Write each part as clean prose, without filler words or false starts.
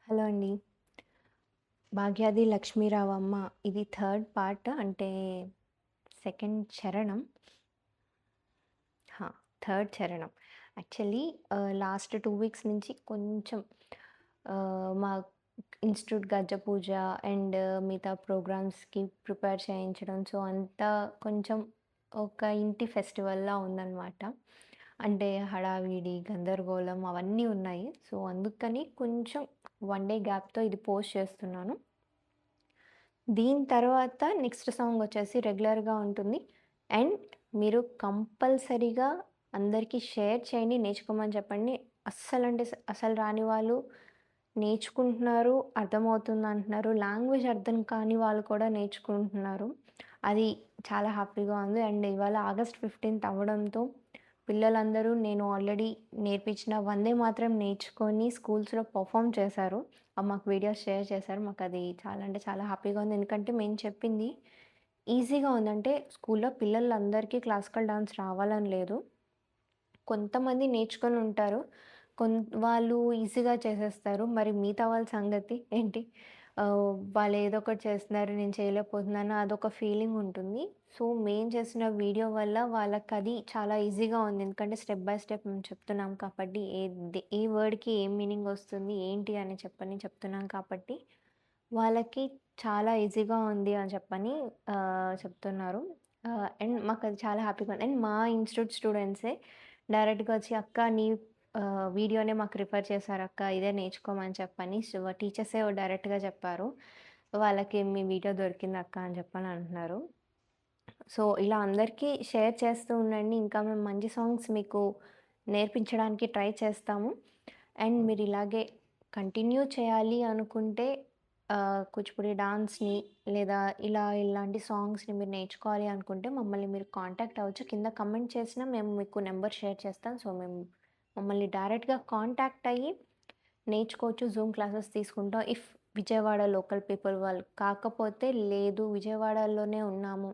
Hello అండి. 'భాగ్యాది లక్ష్మీరావమ్మ' ఇది third part అంటే సెకండ్ చరణం. హా! థర్డ్ చరణం. యాక్చువల్లీ లాస్ట్ 2 వీక్స్ నుంచి కొంచెం మా ఇన్‌స్టిట్యూట్ గజ్జ పూజ అండ్ మిగతా ప్రోగ్రామ్స్‌కి ప్రిపేర్ చేయించడం. సో, అంతా కొంచెం ఒక ఇంటి ఫెస్టివల్‌లా ఉందనమాట. అంటే హడావిడి, గందరగోళం అవన్నీ ఉన్నాయి. సో, అందుకని కొంచెం 1 డే గ్యాప్‌తో ఇది పోస్ట్ చేస్తున్నాను. దీని తర్వాత నెక్స్ట్ సాంగొచ్చేసి రెగ్యులర్‌గా ఉంటుంది. అండ్ మీరు కంపల్సరీగా అందరికీ షేర్ చేయండి, నేర్చుకోమని చెప్పండి. అస్సలంటే అసలు రాని వాళ్ళు నేర్చుకుంటున్నారు, అర్థమవుతుందంటున్నారు. లాంగ్వేజ్ అర్థం కాని వాళ్ళు కూడా నేర్చుకుంటున్నారు. అది చాలా హ్యాపీగా ఉంది. అండ్ ఇవాళ ఆగస్ట్ 15థ్ అవ్వడంతో పిల్లలందరూ నేను ఆల్రెడీ నేర్పించిన వందే మాతరం నేర్చుకొని స్కూల్స్‌లో పెర్ఫార్మ్ చేశారు. మాకు వీడియోస్ షేర్ చేశారు. మాకది చాలా అంటే చాలా హ్యాపీగా ఉంది. ఎందుకంటే మేము చెప్పింది ఈజీగా ఉంది. అంటే స్కూల్‌లో పిల్లలందరికీ క్లాసికల్ డాన్స్ రావాలని లేదు. కొంతమంది నేర్చుకొని ఉంటారు. వాళ్ళు ఈజీగా చేసేస్తారు. మరి మిగతా వాళ్ళ సంగతి ఏంటి? వాళ్ళు ఏదో ఒకటి చేస్తున్నారు, నేను చేయలేకపోతున్నాను అదొక ఫీలింగ్ ఉంటుంది. సో, మేము చేసిన వీడియో వల్ల వాళ్ళకది చాలా ఈజీగా ఉంది. ఎందుకంటే స్టెప్ బై స్టెప్ మేము చెప్తున్నాం కాబట్టి ఏ వర్డ్‌కి ఏం మీనింగ్ వస్తుంది, ఏంటి అని చెప్తున్నాం కాబట్టి వాళ్ళకి చాలా ఈజీగా ఉంది అని చెప్తున్నారు. అండ్ మాకది చాలా హ్యాపీగా ఉంది. అండ్ మా ఇన్‌స్టిట్యూట్ స్టూడెంట్సే డైరెక్ట్‌గా వచ్చి "అక్క నీ వీడియోనే మాకు రిఫర్ చేశారక్క. ఇదే నేర్చుకోమని" టీచర్సే డైరెక్ట్‌గా చెప్పారు. వాళ్ళకి "మీ వీడియో దొరికిందక్క" అని అంటున్నారు. సో, ఇలా అందరికీ షేర్ చేస్తూ ఉండండి. ఇంకా మేము మంచి సాంగ్స్ మీకు నేర్పించడానికి ట్రై చేస్తాము. అండ్ మీరు ఇలాగే కంటిన్యూ చేయాలి అనుకుంటే కూచిపూడి డాన్స్‌ని లేదా ఇలాంటి సాంగ్స్‌ని మీరు నేర్చుకోవాలి అనుకుంటే మమ్మల్ని మీరు కాంటాక్ట్ అవ్వచ్చు. కింద కమెంట్ చేసినా మేము మీకు నంబర్ షేర్ చేస్తాం. సో, మేము మమ్మల్ని డైరెక్ట్‌గా కాంటాక్ట్ అయ్యి నేర్చుకోవచ్చు. జూమ్ క్లాసెస్ తీసుకుంటాం. విజయవాడ లోకల్ పీపుల్ వాళ్ళు కాకపోతే లేదు విజయవాడలోనే ఉన్నాము,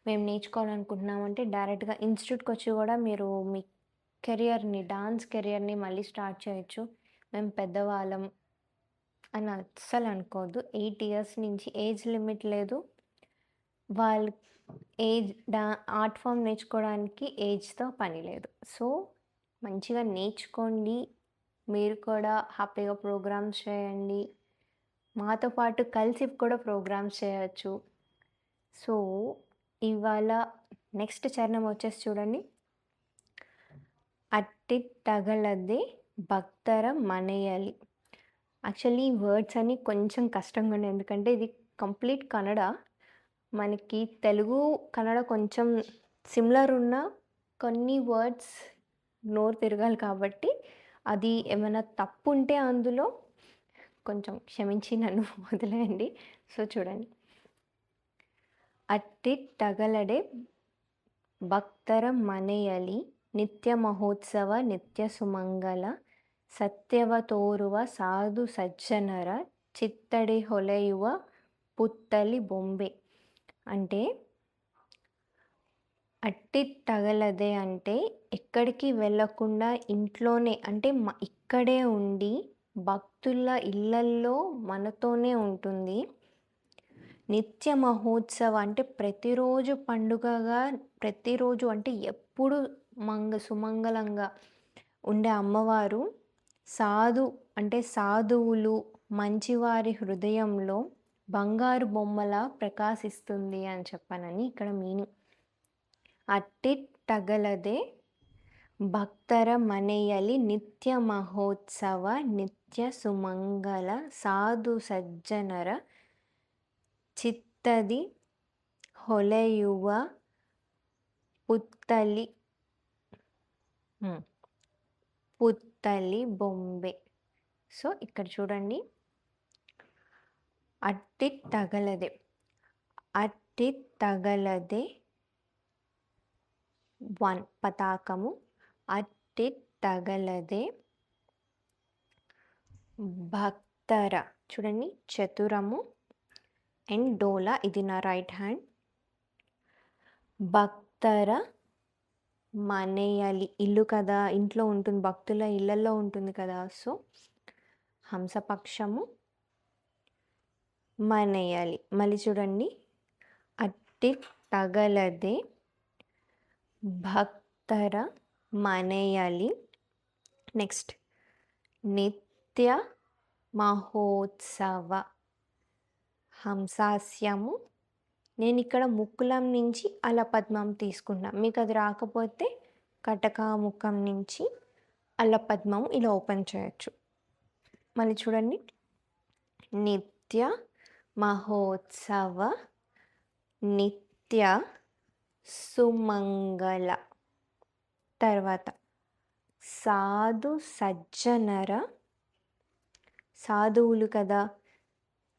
మేము నేర్చుకోవాలనుకుంటున్నామంటే డైరెక్ట్‌గా ఇన్‌స్టిట్యూట్‌కొచ్చి గూడా మీరు మీ డాన్స్ కెరియర్‌ని మళ్ళీ స్టార్ట్ చేయొచ్చు. మేము పెద్దవాళ్ళం అని అస్సలనుకోవద్దు. 8 ఇయర్స్ నుంచి ఏజ్ లిమిట్ లేదు. వాళ్ళు ఏజ్ డా ఆర్ట్ ఫార్మ్ నేర్చుకోవడానికి ఏజ్‌తో పని లేదు. సో, మంచిగా నేర్చుకోండి. మీరు కూడా హ్యాపీగా ప్రోగ్రామ్స్ చేయండి. మాతో పాటు కలిసి కూడా ప్రోగ్రామ్స్ చేయొచ్చు. సో, ఇవాళ నెక్స్ట్ చరణం వచ్చేసి చూడండి. అట్టి తగలదే భక్తర మనయలి. యాక్చువల్లీ ఈ వర్డ్స్ అన్నీ కొంచెం కష్టంగా ఉన్నాయి. ఎందుకంటే ఇది కంప్లీట్ కన్నడ. మనకి తెలుగు, కన్నడ కొంచెం సిమిలర్ ఉన్నా కొన్ని వర్డ్స్ నోరు తిరగాలి కాబట్టి అది ఏమైనా తప్పుంటే అందులో కొంచెం క్షమించి నన్ను వదిలేయండి. సో, చూడండి. అట్టి తగలడే భక్ತರ ಮನೆಯಲಿ ನಿತ್ಯ ಮಹೋತ್ಸವ ನಿತ್ಯ ಸುಮಂಗಲ ಸತ್ಯವ ತೋರುವ ಸಾಧು ಸಜ್ಜನರ చిత్తడి ಹೊಲೆಯುವ పుత్తలి బొంబೆ. అంటే అట్టి తగలదే అంటే ఎక్కడికి వెళ్ళకుండా ఇంట్లోనే అంటే ఇక్కడే ఉండి భక్తుల ఇళ్ళల్లో మనతోనే ఉంటుంది. నిత్య మహోత్సవ అంటే ప్రతిరోజు పండుగగా, ప్రతిరోజు అంటే ఎప్పుడు సుమంగళంగా ఉండే అమ్మవారు అంటే సాధువులు, మంచివారి హృదయంలో బంగారు బొమ్మలా ప్రకాశిస్తుంది అని చెప్పానని ఇక్కడ మీనింగ్. అట్టి తగలదే భక్ತರ ಮನೆಯಲ್ಲಿ ನಿತ್ಯ ಮಹೋತ್ಸವ ನಿತ್ಯ ಸುಮಂಗಲ ಸಾಧು ಸಜ್ಜನರ చిత్తది ಹೊಲೆಯುವ పుత్తలి పుత్తలి బొంబೆ. సో, ఇక్కడ చూడండి. అట్టి తగలదే, అట్టి తగలదే 1 పతాకము, అట్టి తగలదే భక్తర చూడండి చతురము అండ్ డోలా ఇది నా రైట్ హ్యాండ్. భక్తర మనేయలి ఇల్లు కదా, ఇంట్లో ఉంటుంది, భక్తుల ఇళ్ళల్లో ఉంటుంది కదా. సో, హంసపక్షము మనేయాలి. మళ్ళీ చూడండి. అట్టి తగలదే భక్తర మనేయాలి. నెక్స్ట్ నిత్య మహోత్సవ హంసాస్యము. నేను ఇక్కడ ముక్కులం నుంచి అలపద్మం తీసుకున్నా. మీకు అది రాకపోతే కటకాముఖం నుంచి అలపద్మం ఇలా ఓపెన్ చేయొచ్చు. మళ్ళీ చూడండి. నిత్య మహోత్సవ నిత్య సుమంగళ. తర్వాత సాధు సజ్జనర. సాధువులు కదా,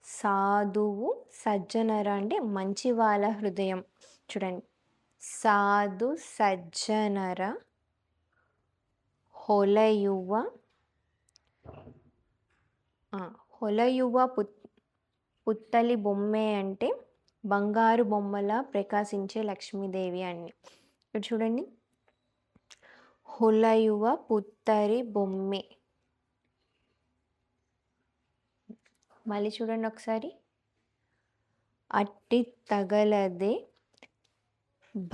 సాధువు సజ్జనర అంటే మంచి వాళ్ళ హృదయం. చూడండి. సాధు సజ్జనర ಹೊಲೆಯುವ ಹೊಲೆಯುವ పుత్తలి బొమ్మే అంటే బంగారు బొమ్మలా ప్రకాశించే లక్ష్మీదేవి అని. ఇక్కడ చూడండి. ಹೊಲೆಯುವ పుత్తరి బొమ్మే. మళ్ళీ చూడండి ఒకసారి. అట్టి తగలదే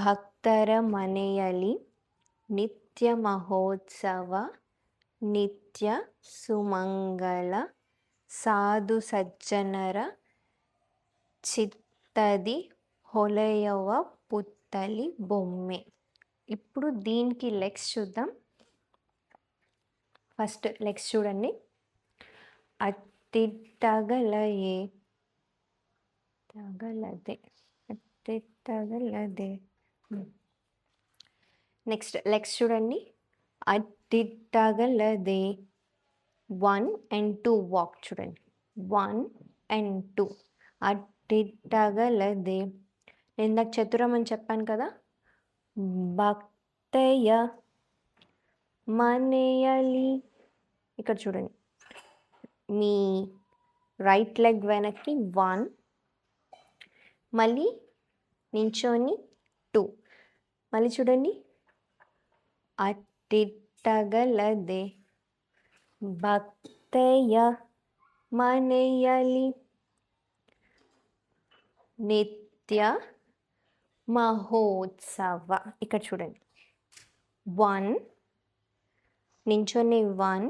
భక్ತರ ಮನೆಯಲಿ నిత్య మహోత్సవ నిత్య సుమంగళ సాధు సజ్జనర చిత్తది ಹೊಲೆಯುವ పుత్తలి బొమ్మె. ఇప్పుడు దీనికి లెగ్స్ చూద్దాం. ఫస్ట్ లెగ్స్ చూడండి. అట్టి తగలయే తగలదే అట్టి తగలదే. నెక్స్ట్ లెగ్స్ చూడండి. అట్టి తగలదే 1 and 2 వాక్. చూడండి. 1 and 2 అట్టి తగలదే. నేను ఇందాక చతురం అని చెప్పాను కదా. భక్తయ మనేయలి. ఇక్కడ చూడండి. మీ రైట్ లెగ్ వెనక్కి 1, మళ్ళీ నించోని 2. మళ్ళీ చూడండి. అట్టి తగలదే భక్తయ మనేయలి నిత్య మహోత్సవ. ఇక్కడ చూడండి. 1 నించోని 1.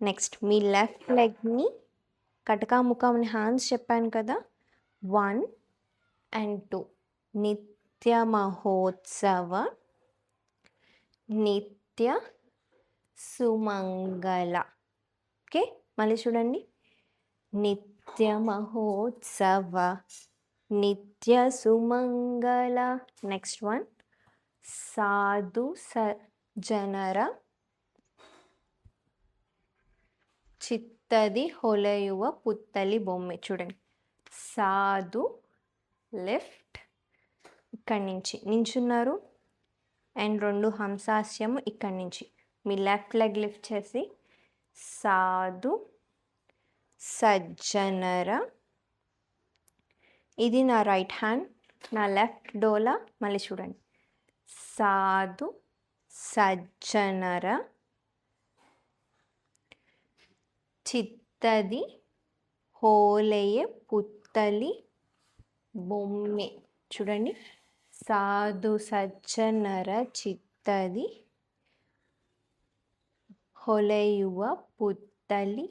నెక్స్ట్ మీ లెఫ్ట్ లెగ్ని కటకాముఖం హ్యాండ్స్ చెప్పాను కదా. 1 and 2 నిత్య మహోత్సవ నిత్య సుమంగళ. ఓకే. మళ్ళీ చూడండి. నిత్య మహోత్సవ నిత్య సుమంగళ. నెక్స్ట్ వన్ సాధు సజ్జనర చిత్తది ಹೊಲೆಯುವ పుత్తలి బొమ్మె. చూడండి. సాధు లెఫ్ట్ ఇక్కడి నుంచి నించున్నారు అండ్ 2 హంసాస్యము ఇక్కడి నుంచి. మీ లెఫ్ట్ లెగ్ లిఫ్ట్ చేసి సాధు సజ్జనర. ఇది నా రైట్ హ్యాండ్, నా లెఫ్ట్ డోలా. మళ్ళీ చూడండి. సాధు సజ్జనర చిత్తది ಹೊಲೆಯ పుత్తలి బొమ్మె. చూడండి. సాధు సజ్జనర చిత్తది ಹೊಲೆಯುವ పుత్తలి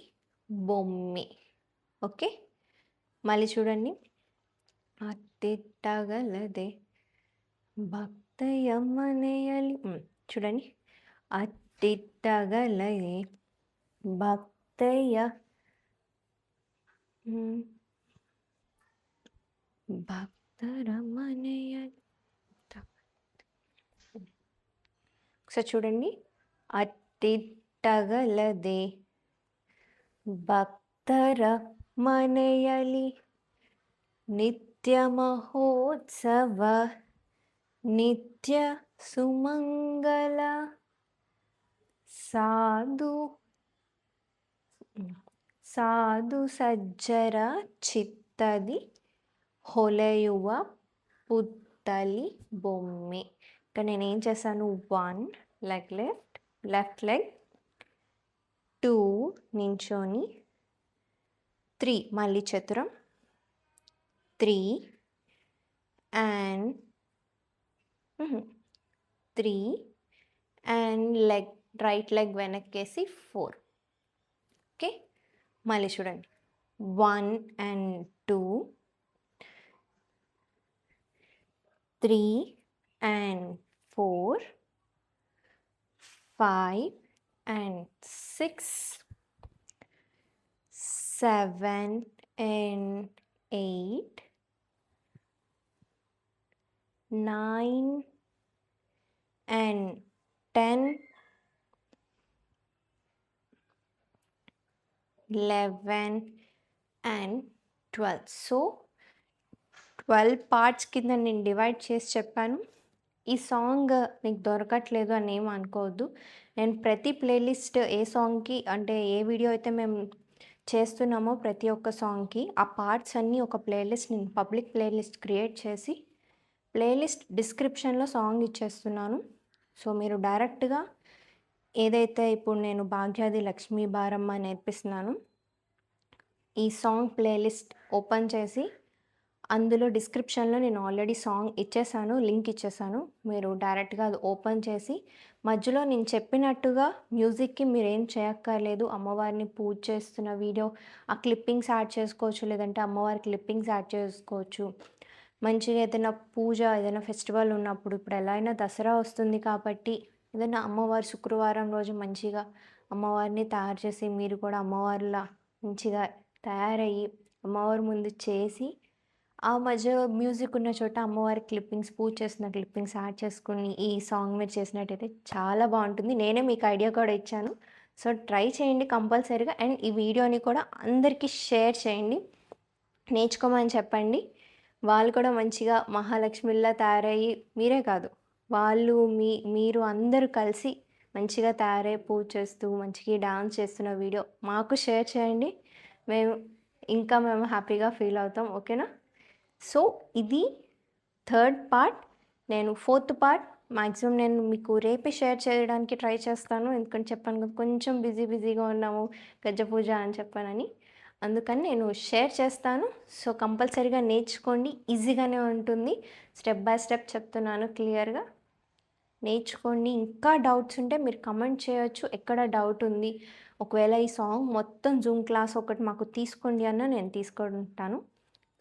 బొమ్మె. ఓకే. మళ్ళీ చూడండి. అట్టి తగలదే భక్తయ మనేయలి. చూడండి. అట్టి తగలదే భక్తయ భక్తర మనేయలి. ఒకసారి చూడండి. అట్టి తగలదే భక్తర మనేయలి నిత్య మహోత్సవ నిత్య సుమంగళ సాధు సజ్జర చిత్తది ಹೊಲೆಯುವ పుత్తలి బొమ్మె. ఇక్కడ నేను ఏం చేశాను, 1 లెగ్ లెఫ్ట్ లెగ్ 2 నించోని 3 మళ్ళీ చతురం 3 and 3 and leg right leg వెనక్కేసి 4. ఓకే, మళ్ళీ చూడండి 1 and 2 3 and 4 5 and 6 7 and 8 9 and 10 11 and 12. So 12 parts కింద నేను డివైడ్ చేసి చెప్పాను. ఈ సాంగ్ మీకు దొరకట్లేదు అని ఏమి అనుకోవద్దు. నేను ప్రతి ప్లేలిస్ట్ ఏ సాంగ్కి అంటే ఏ వీడియో అయితే మేము చేస్తున్నామో ప్రతి ఒక్క సాంగ్కి ఆ పార్ట్స్ అన్నీ ఒక ప్లేలిస్ట్ నేను పబ్లిక్ ప్లేలిస్ట్ క్రియేట్ చేసి ప్లేలిస్ట్ డిస్క్రిప్షన్లో సాంగ్ ఇచ్చేస్తున్నాను. సో మీరు డైరెక్ట్గా ఏదైతే ఇప్పుడు నేను భాగ్యాది లక్ష్మీ బారమ్మ నేర్పిస్తున్నాను ఈ సాంగ్ ప్లేలిస్ట్ ఓపెన్ చేసి అందులో డిస్క్రిప్షన్లో నేను ఆల్రెడీ సాంగ్ ఇచ్చేసాను, లింక్ ఇచ్చేసాను. మీరు డైరెక్ట్గా అది ఓపెన్ చేసి మధ్యలో నేను చెప్పినట్టుగా మ్యూజిక్కి మీరు ఏం చేయక్కర్లేదు. అమ్మవారిని పూజ చేస్తున్న వీడియో ఆ క్లిప్పింగ్స్ యాడ్ చేసుకోవచ్చు, లేదంటే అమ్మవారి క్లిప్పింగ్స్ యాడ్ చేసుకోవచ్చు. మంచిగా ఏదైనా పూజ ఏదైనా ఫెస్టివల్ ఉన్నప్పుడు ఇప్పుడు ఎలా అయినా దసరా వస్తుంది కాబట్టి ఏదైనా అమ్మవారి శుక్రవారం రోజు మంచిగా అమ్మవారిని తయారు చేసి మీరు కూడా అమ్మవారిలా మంచిగా తయారయ్యి అమ్మవారి ముందు చేసి ఆ మధ్య మ్యూజిక్ ఉన్న చోట అమ్మవారి క్లిప్పింగ్స్ పూజ చేసిన క్లిప్పింగ్స్ యాడ్ చేసుకుని ఈ సాంగ్ మీరు చేసినట్టయితే చాలా బాగుంటుంది. నేనే మీకు ఐడియా కూడా ఇచ్చాను. సో ట్రై చేయండి కంపల్సరీగా. అండ్ ఈ వీడియోని కూడా అందరికీ షేర్ చేయండి, నేర్చుకోమని చెప్పండి. వాళ్ళు కూడా మంచిగా మహాలక్ష్మిలా తయారయ్యి మీరే కాదు వాళ్ళు మీరు అందరూ కలిసి మంచిగా తయారై పూజ చేస్తూ మంచిగా డాన్స్ చేస్తున్న వీడియో మాకు షేర్ చేయండి. మేము హ్యాపీగా ఫీల్ అవుతాం. ఓకేనా? సో ఇది థర్డ్ పార్ట్. నేను ఫోర్త్ పార్ట్ మ్యాక్సిమం నేను మీకు రేపే షేర్ చేయడానికి ట్రై చేస్తాను. ఎందుకంటే చెప్పాను కదా కొంచెం బిజీగా ఉన్నాము గజ్జ పూజ అని చెప్పానని, అందుకని నేను షేర్ చేస్తాను. సో కంపల్సరీగా నేర్చుకోండి, ఈజీగానే ఉంటుంది. స్టెప్ బై స్టెప్ చెప్తున్నాను క్లియర్గా. నేర్చుకోండి. ఇంకా డౌట్స్ ఉంటే మీరు కమెంట్ చేయొచ్చు, ఎక్కడ డౌట్ ఉంది. ఒకవేళ ఈ సాంగ్ మొత్తం జూమ్ క్లాస్ ఒకటి మాకు తీసుకోండి అన్న నేను తీసుకుంటాను.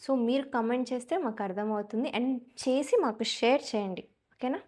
సో మీరు కమెంట్ చేస్తే మాకు అర్థమవుతుంది అండ్ చేసి మాకు షేర్ చేయండి. ఓకేనా?